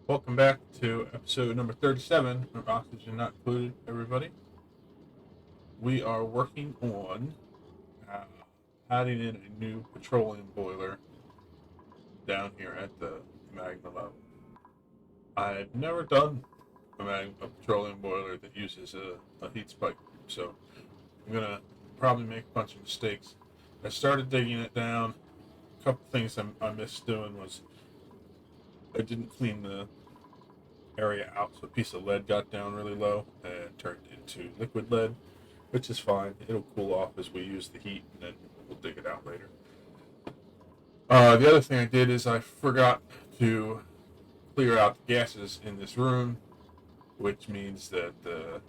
Welcome back to episode number 37 of Oxygen Not Included, everybody. We are working on uh, adding in a new petroleum boiler down here at the magma level. I've never done a petroleum boiler that uses a heat spike, so I'm going to probably make a bunch of mistakes. I started digging it down. A couple things I missed doing was I didn't clean the area out, so a piece of lead got down really low and turned into liquid lead, which is fine. It'll cool off as we use the heat, and then we'll dig it out later. The other thing I did is I forgot to clear out the gases in this room, which means that the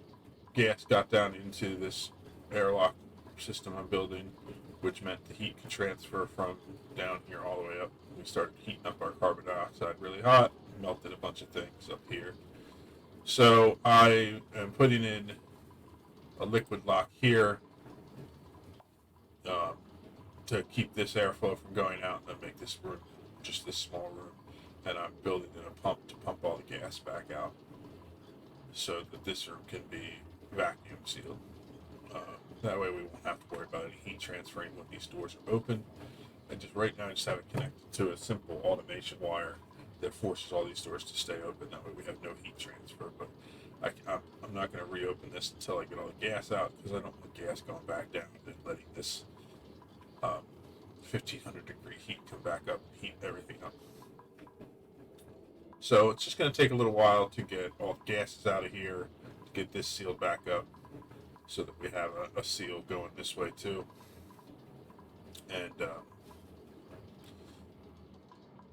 gas got down into this airlock system I'm building, which meant the heat could transfer from down here all the way up. We started heating up our carbon dioxide really hot, melted a bunch of things up here. So I am putting in a liquid lock here um, to keep this airflow from going out and make this room just this small room. And I'm building in a pump to pump all the gas back out so that this room can be vacuum sealed. Uh, that way we won't have to worry about any heat transferring when these doors are open. And just right now I just have it connected to a simple automation wire that forces all these doors to stay open. That way we have no heat transfer. But I'm not going to reopen this until I get all the gas out because I don't want gas going back down and letting this 1500 degree heat come back up and heat everything up. So it's just going to take a little while to get all the gases out of here, to get this sealed back up so that we have a seal going this way too. And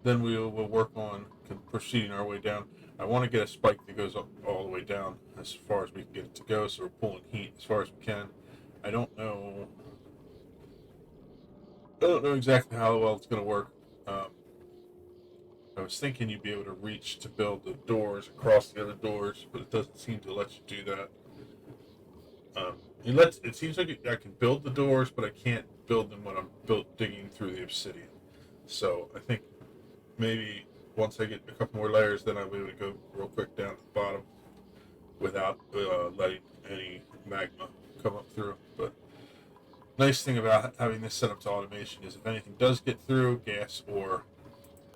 then we'll work on proceeding our way down. I want to get a spike that goes all the way down as far as we can get it to go, so we're pulling heat as far as we can. I don't know exactly how well it's going to work. Um, I was thinking you'd be able to reach to build the doors across the other doors, but it doesn't seem to let you do that. It seems like I can build the doors, but I can't build them when I'm digging through the obsidian. So I think maybe once I get a couple more layers, then I'll be able to go real quick down to the bottom without letting any magma come up through. But nice thing about having this set up to automation is if anything does get through, gas or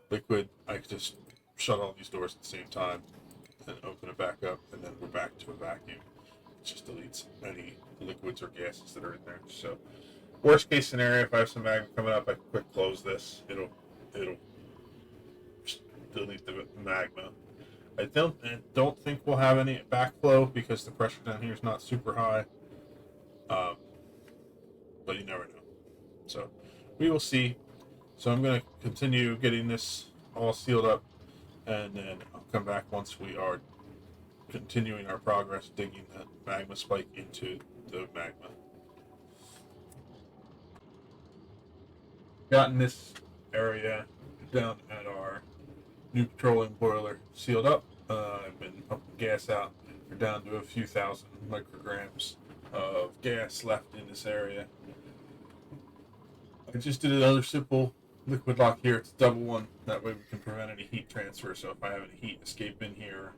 liquid, I can just shut all these doors at the same time and open it back up, and then we're back to a vacuum. It just deletes any liquids or gases that are in there. So worst case scenario, if I have some magma coming up, I can quick close this. It'll delete the magma. I don't think we'll have any backflow because the pressure down here is not super high. Um, but you never know. So we will see. So I'm going to continue getting this all sealed up, and then I'll come back once we are continuing our progress digging the magma spike into the magma. Gotten this area down at our new petroleum boiler sealed up. I've been pumping gas out. We're down to a few thousand micrograms of gas left in this area. I just did another simple liquid lock here. It's a double one. That way we can prevent any heat transfer. So if I have any heat escape in here,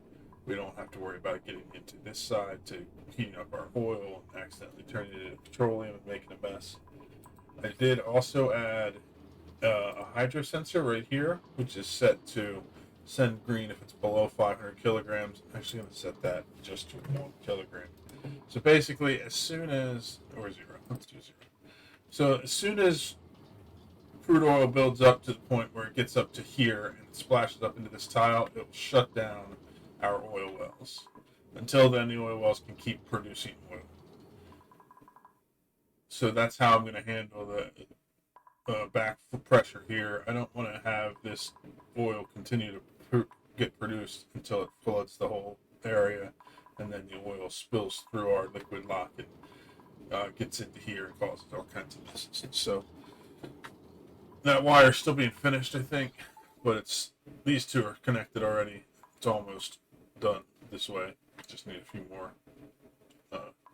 we don't have to worry about getting into this side to heating up our oil and accidentally turning it into petroleum and making a mess. I did also add a hydro sensor right here, which is set to send green if it's below 500 kilograms. I'm actually going to set that just to 1 kilogram. So basically, as soon as, or zero, let's do zero. So as soon as crude oil builds up to the point where it gets up to here and it splashes up into this tile, it will shut down our oil wells. Until then, the oil wells can keep producing oil. So that's how I'm going to handle the back pressure here. I don't want to have this oil continue to get produced until it floods the whole area, and then the oil spills through our liquid lock and gets into here and causes all kinds of messes. So that wire's still being finished, I think, but these two are connected already. It's almost done this way. Just need a few more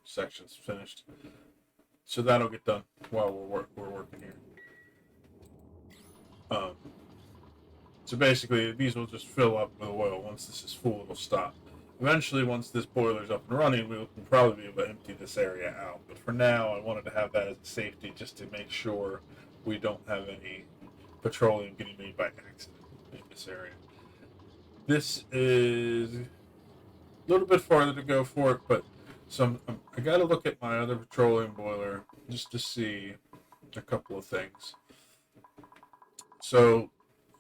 sections finished. So that'll get done while we're working here. Um, So basically, these will just fill up with oil. Once this is full, it'll stop. Eventually, once this boiler's up and running, we'll probably be able to empty this area out. But for now, I wanted to have that as a safety just to make sure we don't have any petroleum getting made by accident in this area. This is a little bit farther to go for it, but I got to look at my other petroleum boiler just to see a couple of things. So,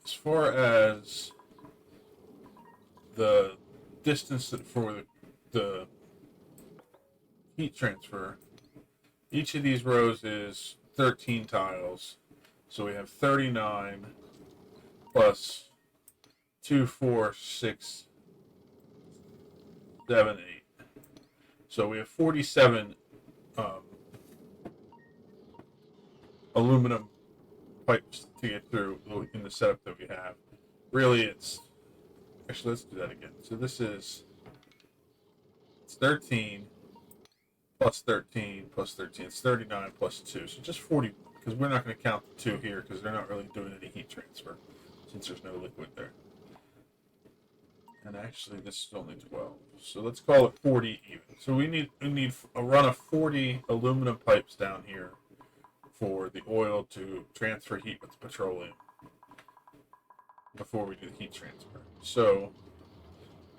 as far as the distance for the heat transfer, each of these rows is 13 tiles. So we have 39 plus 2, 4, 6, 7, 8. So we have 47 aluminum pipes to get through in the setup that we have. Really, it's actually, let's do that again. So this is, it's 13 plus 13 plus 13. It's 39 plus 2. So just 40, because we're not going to count the 2 here because they're not really doing any heat transfer since there's no liquid there. And actually, this is only 12. So let's call it 40 even. So we need a run of 40 aluminum pipes down here for the oil to transfer heat with the petroleum before we do the heat transfer. So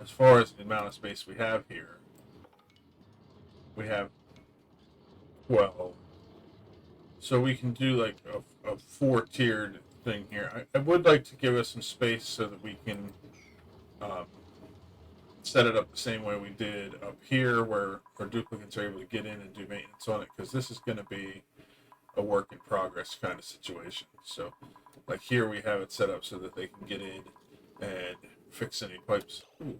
as far as the amount of space we have here, we have 12. So we can do like a 4-tiered thing here. I would like to give us some space so that we can set it up the same way we did up here, where our duplicates are able to get in and do maintenance on it, because this is going to be a work in progress kind of situation. So like here we have it set up so that they can get in and fix any pipes. Ooh,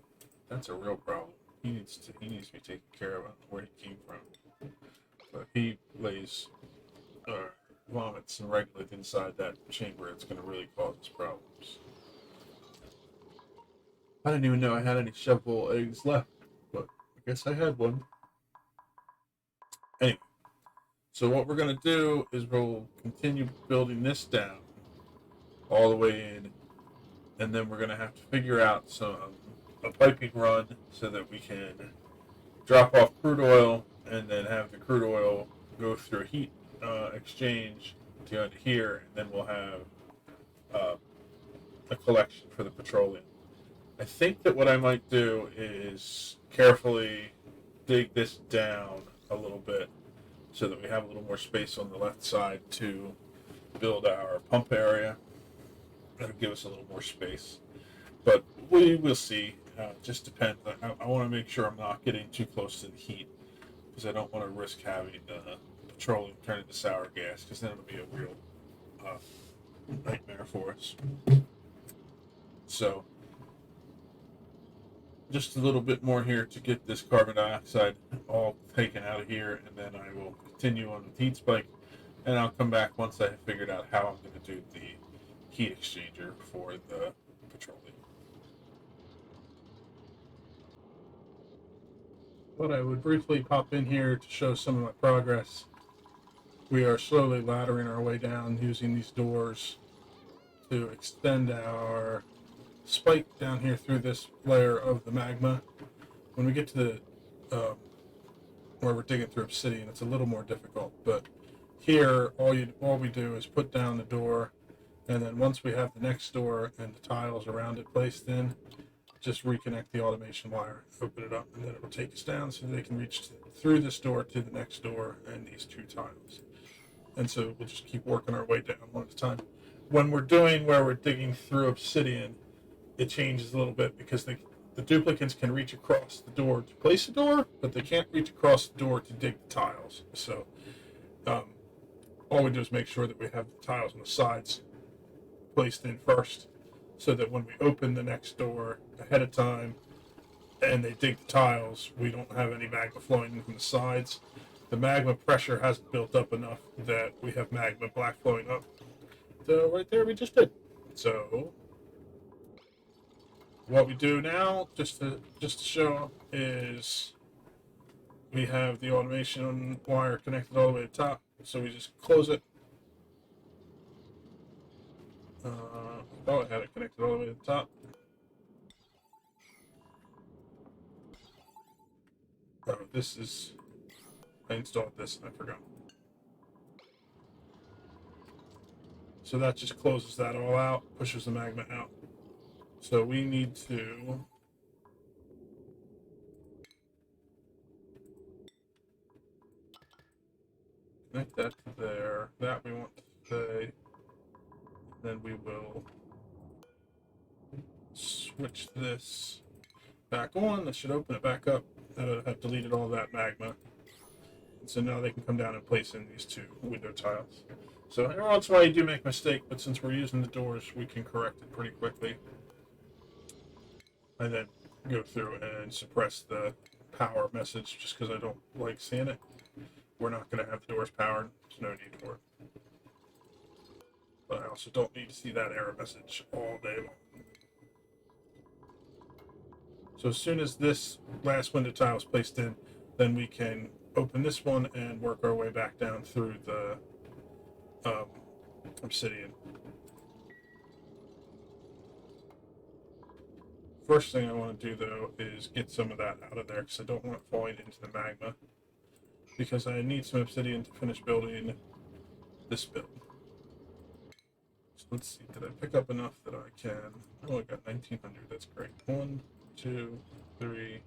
that's a real problem. He needs to be taken care of. I don't know where he came from, but he lays vomits and regolith inside that chamber. It's going to really cause us problems. I didn't even know I had any shovel eggs left, but I guess I had one. Anyway, so what we're going to do is we'll continue building this down all the way in, and then we're going to have to figure out a piping run so that we can drop off crude oil and then have the crude oil go through a heat exchange to go into here, and then we'll have a collection for the petroleum. I think that what I might do is carefully dig this down a little bit so that we have a little more space on the left side to build our pump area. That'll give us a little more space. But we will see. Just depends. I want to make sure I'm not getting too close to the heat, because I don't want to risk having petroleum turn into sour gas, because then it'll be a real nightmare for us. So just a little bit more here to get this carbon dioxide all taken out of here, and then I will continue on with heat spike, and I'll come back once I have figured out how I'm going to do the heat exchanger for the petroleum. But I would briefly pop in here to show some of my progress. We are slowly laddering our way down using these doors to extend our spike down here through this layer of the magma. When we get to the where we're digging through obsidian, it's a little more difficult, but here all we do is put down the door, and then once we have the next door and the tiles around it placed in, just reconnect the automation wire, open it up, and then it will take us down so they can reach through this door to the next door and these 2 tiles. And so we'll just keep working our way down one at a time. When we're doing where we're digging through obsidian, it changes a little bit, because the duplicants can reach across the door to place a door, but they can't reach across the door to dig the tiles. So all we do is make sure that we have the tiles on the sides placed in first, so that when we open the next door ahead of time and they dig the tiles, we don't have any magma flowing in from the sides. The magma pressure hasn't built up enough that we have magma black flowing up. So right there we just did. So what we do now, just to show, is we have the automation wire connected all the way to the top. So we just close it, Oh, I had it connected all the way to the top. Oh, this is... I installed this and I forgot. So that just closes that all out, pushes the magma out. So we need to... connect that to there. That we want to say. Then we will switch this back on. That should open it back up. I've deleted all that magma. And so now they can come down and place in these two window tiles. So every once in a while you do make a mistake, but since we're using the doors, we can correct it pretty quickly. And then go through and suppress the power message just because I don't like seeing it. We're not going to have the doors powered. There's no need for it. But I also don't need to see that error message all day long. So as soon as this last window tile is placed in, then we can open this one and work our way back down through the obsidian. First thing I want to do though is get some of that out of there because I don't want it falling into the magma. Because I need some obsidian to finish building this build. So let's see, did I pick up enough that I can... Oh, I got 1900, that's great. 1, 2, 3...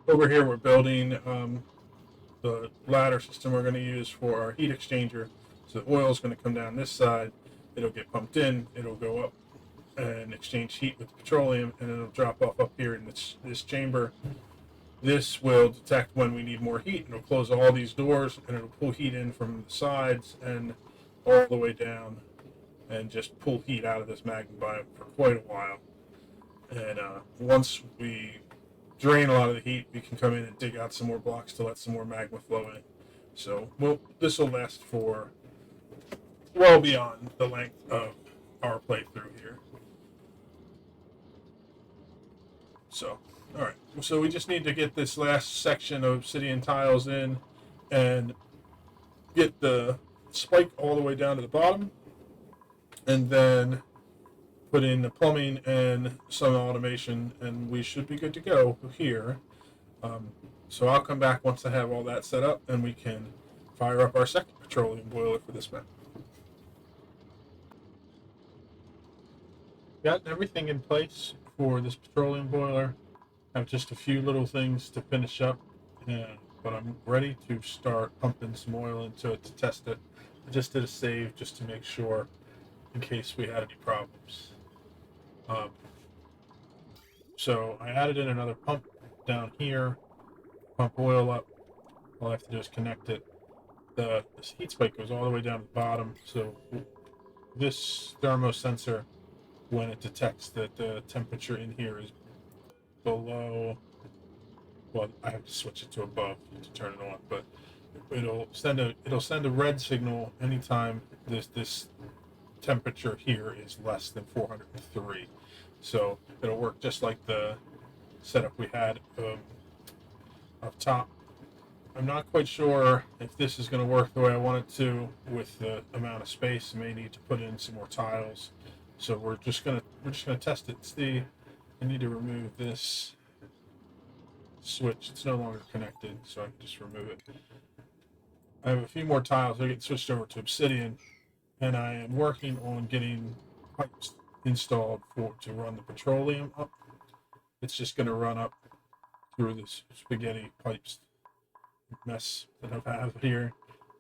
Over here we're building the ladder system we're going to use for our heat exchanger. So the oil is going to come down this side, it'll get pumped in, it'll go up and exchange heat with the petroleum, and it'll drop off up here in this chamber. This will detect when we need more heat, and it'll close all these doors, and it'll pull heat in from the sides and all the way down, and just pull heat out of this magma biome for quite a while. And once we drain a lot of the heat, we can come in and dig out some more blocks to let some more magma flow in. So this will last for well beyond the length of our playthrough here. So, alright, so we just need to get this last section of obsidian tiles in and get the spike all the way down to the bottom, and then put in the plumbing and some automation, and we should be good to go here. So I'll come back once I have all that set up, and we can fire up our second petroleum boiler for this map. Got everything in place for this petroleum boiler. I have just a few little things to finish up, but I'm ready to start pumping some oil into it to test it. I just did a save just to make sure in case we had any problems. So I added in another pump down here, pump oil up. All I have to do is connect it. This heat spike goes all the way down to the bottom, so this thermo sensor, when it detects that the temperature in here is below, well, I have to switch it to above to turn it on, but it'll send a red signal anytime this temperature here is less than 403. So it'll work just like the setup we had up top. I'm not quite sure if this is going to work the way I want it to with the amount of space. I may need to put in some more tiles. So we're just gonna test it. See, I need to remove this switch. It's no longer connected, so I can just remove it. I have a few more tiles. I get switched over to obsidian, and I am working on getting pipes installed to run the petroleum up. It's just going to run up through this spaghetti pipes mess that I have here,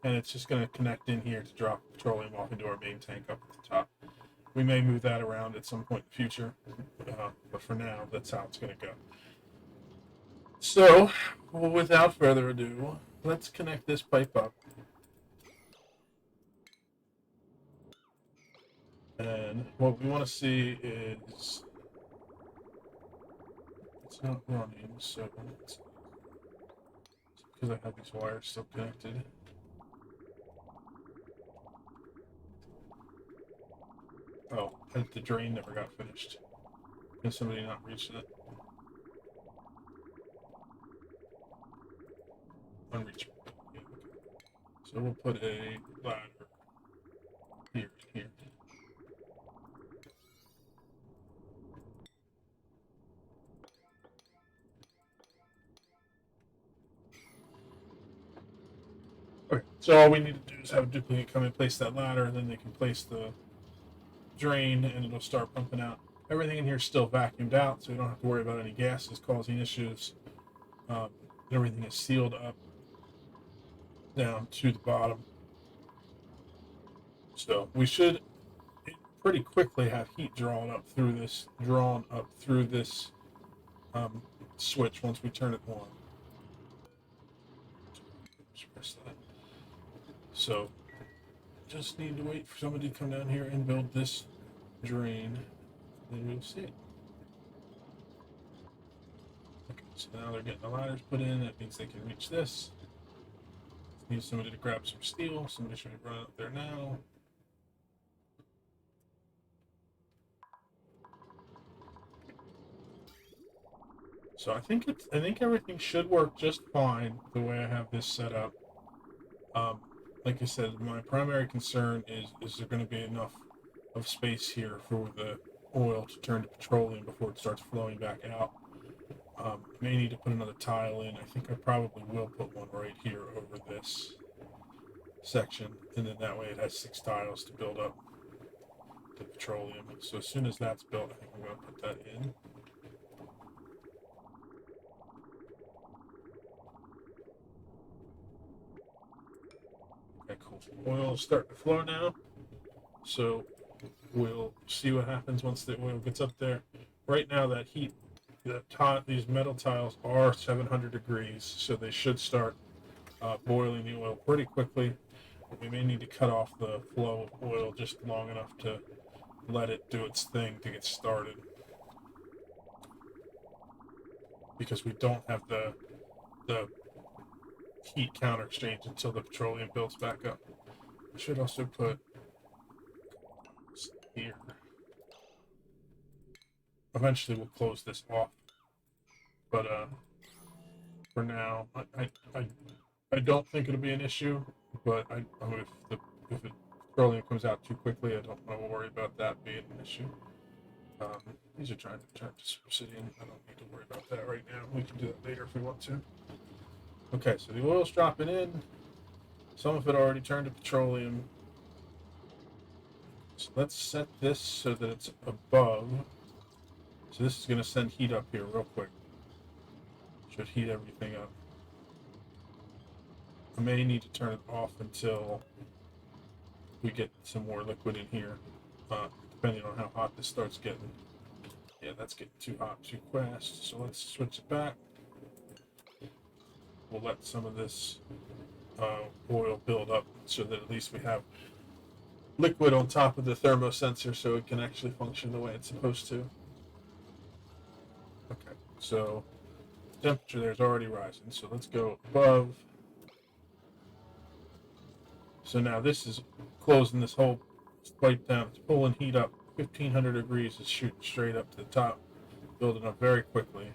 and it's just going to connect in here to drop petroleum off into our main tank up at the top. We may move that around at some point in the future, but for now, that's how it's going to go. So, without further ado, let's connect this pipe up. And what we want to see is it's not running, so it's because I have these wires still connected. Oh, the drain never got finished. And somebody not reaching it. Unreachable. Yeah, okay. So we'll put a ladder here. So all we need to do is have a duplicate come and place that ladder, and then they can place the drain, and it'll start pumping out. Everything in here is still vacuumed out, so you don't have to worry about any gases causing issues. Um, Everything is sealed up down to the bottom. So we should pretty quickly have heat drawn up through this um, switch once we turn it on. Just press that. So just need to wait for somebody to come down here and build this drain, then we'll see it. Okay, so now they're getting the ladders put in. That means they can reach this. Need somebody to grab some steel. Somebody should be running up there now. So I think everything should work just fine the way I have this set up. Like I said, my primary concern is there going to be enough of space here for the oil to turn to petroleum before it starts flowing back out. I may need to put another tile in. I think I probably will put one right here over this section, and then that way it has 6 tiles to build up the petroleum. So as soon as that's built, I think I'm going to put that in. Okay, cool. Oil is starting to flow now, so we'll see what happens once the oil gets up there. Right now, that heat, these metal tiles are 700 degrees, so they should start boiling the oil pretty quickly. We may need to cut off the flow of oil just long enough to let it do its thing to get started, because we don't have the heat counter exchange until the petroleum builds back up. I should also put here. Eventually we'll close this off, but for now I don't think it'll be an issue. But if the petroleum comes out too quickly, I don't want to worry about that being an issue. These are trying to turn to obsidian. I don't need to worry about that right now. We can do that later if we want to. Okay, so the oil's dropping in. Some of it already turned to petroleum. So let's set this so that it's above. So this is going to send heat up here real quick. Should heat everything up. I may need to turn it off until we get some more liquid in here, depending on how hot this starts getting. Yeah, that's getting too hot too fast, so let's switch it back. We'll let some of this oil build up so that at least we have liquid on top of the thermosensor so it can actually function the way it's supposed to. Okay, so the temperature there is already rising, so let's go above. So now this is closing this whole pipe down. It's pulling heat up. 1500 degrees is shooting straight up to the top, building up very quickly.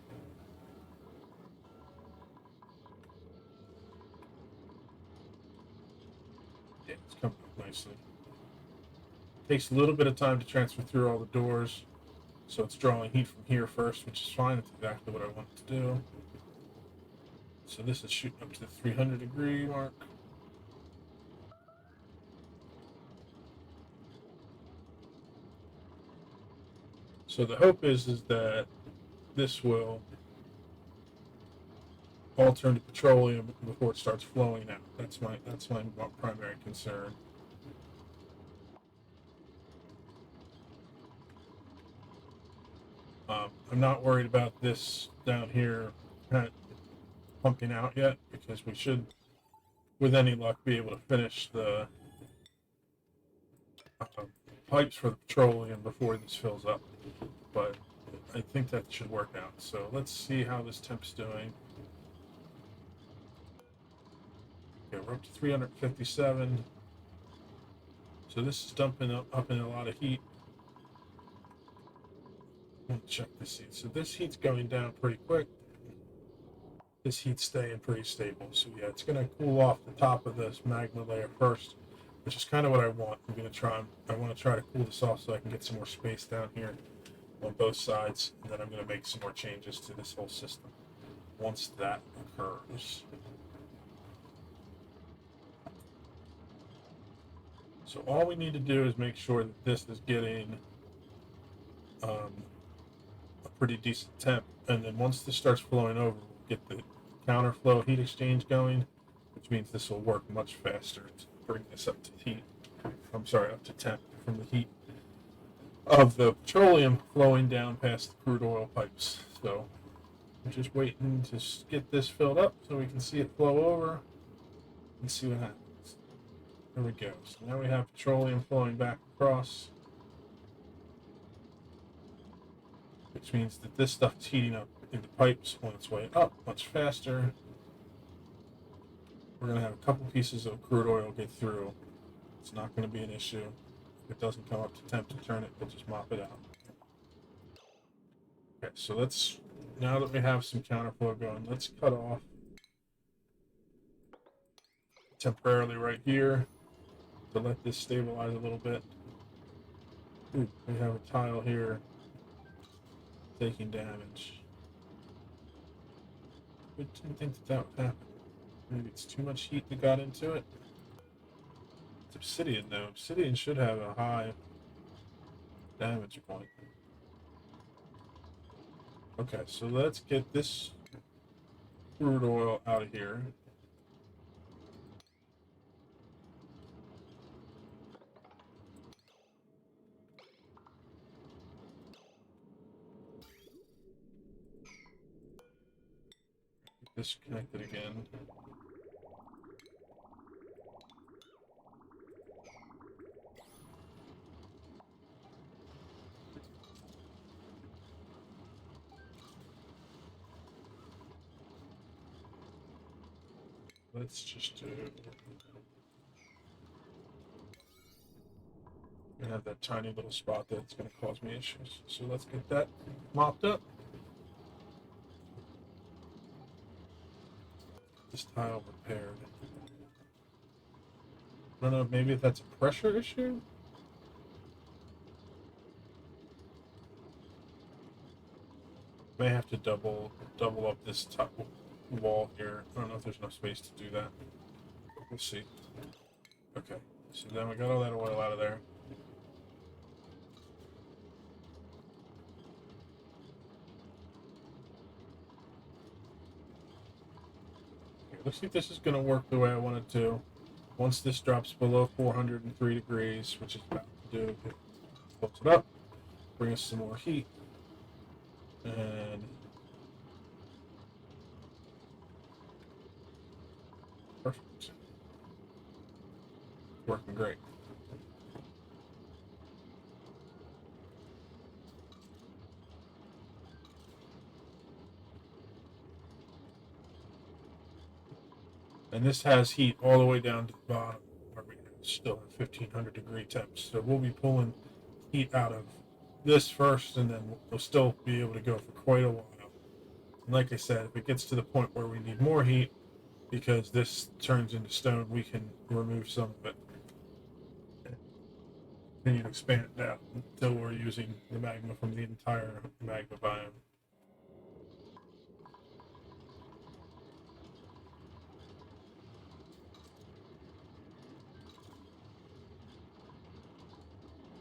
Yeah, it's coming up nicely. Takes a little bit of time to transfer through all the doors, so it's drawing heat from here first, which is fine. That's exactly what I want it to do. So this is shooting up to the 300 degree mark. So the hope is that this will all turn to petroleum before it starts flowing out. That's my primary concern. I'm not worried about this down here pumping out yet, because we should, with any luck, be able to finish the pipes for the petroleum before this fills up. But I think that should work out. So let's see how this temp's doing. Okay, we're up to 357. So this is dumping up in a lot of heat. Let's check this heat. So this heat's going down pretty quick. This heat's staying pretty stable. So yeah, it's going to cool off the top of this magma layer first, which is kind of what I want. I want to try to cool this off so I can get some more space down here on both sides, and then I'm going to make some more changes to this whole system once that occurs. So all we need to do is make sure that this is getting a pretty decent temp, and then once this starts flowing over, we'll get the counterflow heat exchange going, which means this will work much faster to bring this up to heat. I'm sorry, up to temp from the heat of the petroleum flowing down past the crude oil pipes. So I'm just waiting to get this filled up so we can see it flow over and see what happens. There we go. So now we have petroleum flowing back across, which means that this stuff is heating up in the pipes on its way up much faster. We're going to have a couple pieces of crude oil get through. It's not going to be an issue. If it doesn't come up to temp to turn it, we'll just mop it out. Okay, so let's, now that we have some counterflow going, let's cut off temporarily right here to let this stabilize a little bit. Ooh, we have a tile here taking damage. I didn't think that that would happen. Maybe it's too much heat that got into it. It's obsidian though. Obsidian should have a high damage point. Okay, so let's get this crude oil out of here. Disconnect it again. Let's just do. I have that tiny little spot that's going to cause me issues. So let's get that mopped up. This tile repaired. I don't know, maybe if that's a pressure issue? May have to double up this top wall here. I don't know if there's enough space to do that. We'll see. Okay, so then we got all that oil out of there. Okay, looks like this is going to work the way I want it to. Once this drops below 403 degrees, which is about to do, close it up, bring us some more heat, and perfect. Working great. And this has heat all the way down to the bottom, where we still have 1500 degree temps. So we'll be pulling heat out of this first, and then we'll still be able to go for quite a while. And like I said, if it gets to the point where we need more heat, because this turns into stone, we can remove some of it. Continue to expand it out until we're using the magma from the entire magma biome.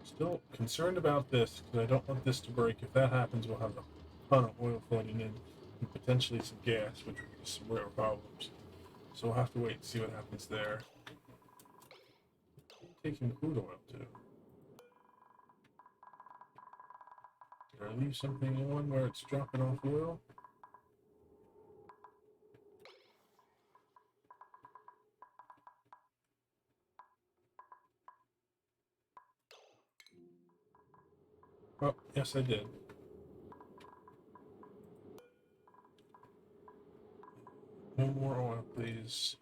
Still concerned about this because I don't want this to break. If that happens, we'll have a ton of oil flooding in and potentially some gas, which would be some rare problems. So we'll have to wait and see what happens there. Taking crude oil too. Did I leave something on where it's dropping off oil? Oh, yes, I did. No more oil, please.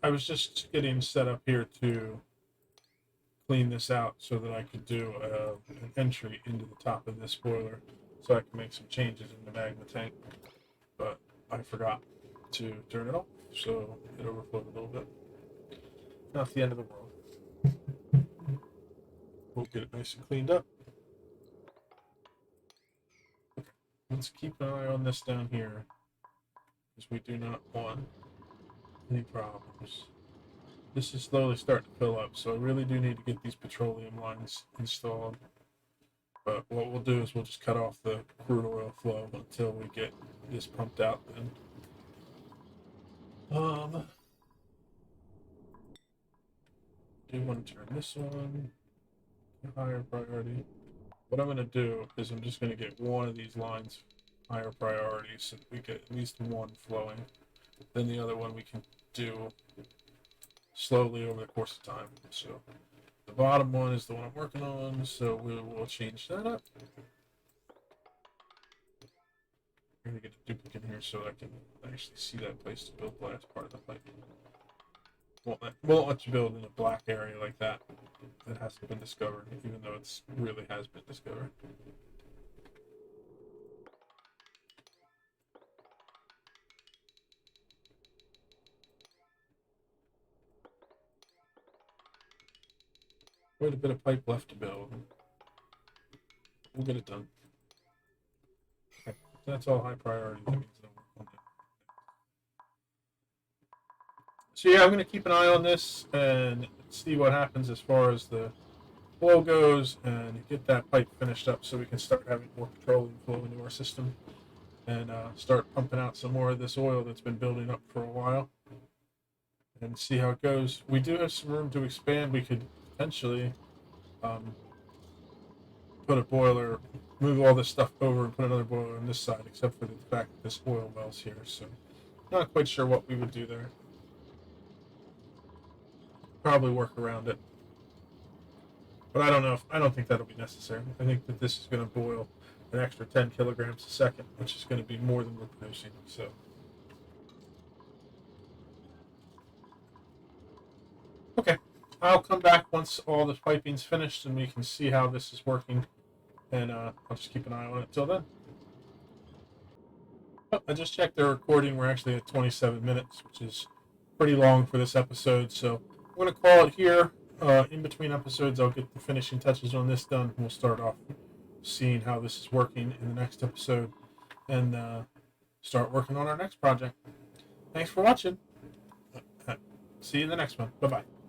I was just getting set up here to clean this out so that I could do an entry into the top of this boiler so I can make some changes in the magma tank. But I forgot to turn it off, so it overflowed a little bit. Not the end of the world. We'll get it nice and cleaned up. Okay. Let's keep an eye on this down here. because we do not want any problems. This is slowly starting to fill up, so I really do need to get these petroleum lines installed. But what we'll do is we'll just cut off the crude oil flow until we get this pumped out. Then, do want to turn this on to higher priority. What I'm going to do is I'm just going to get one of these lines higher priority so that we get at least one flowing. Then the other one we can do slowly over the course of time. So the bottom one is the one I'm working on, so we will change that up. I'm going to get a duplicate here so I can actually see that place to build the last part of the pipe. Won't let you build in a black area like that that hasn't been discovered, even though it's really has been discovered. Quite a bit of pipe left to build. We'll get it done. Okay. That's all high priority. That means they'll work on it. So yeah, I'm going to keep an eye on this and see what happens as far as the flow goes and get that pipe finished up so we can start having more petroleum flow into our system and start pumping out some more of this oil that's been building up for a while and see how it goes. We do have some room to expand. We could potentially put a boiler, move all this stuff over and put another boiler on this side, except for the fact that this oil well's here. So not quite sure what we would do there. Probably work around it. But I don't know. I don't think that'll be necessary. I think that this is going to boil an extra 10 kilograms a second, which is going to be more than we're producing. So, okay, I'll come back once all the piping's finished and we can see how this is working. And I'll just keep an eye on it till then. Oh, I just checked the recording. We're actually at 27 minutes, which is pretty long for this episode. So I'm going to call it here. In between episodes, I'll get the finishing touches on this done. We'll start off seeing how this is working in the next episode and start working on our next project. Thanks for watching. See you in the next one. Bye-bye.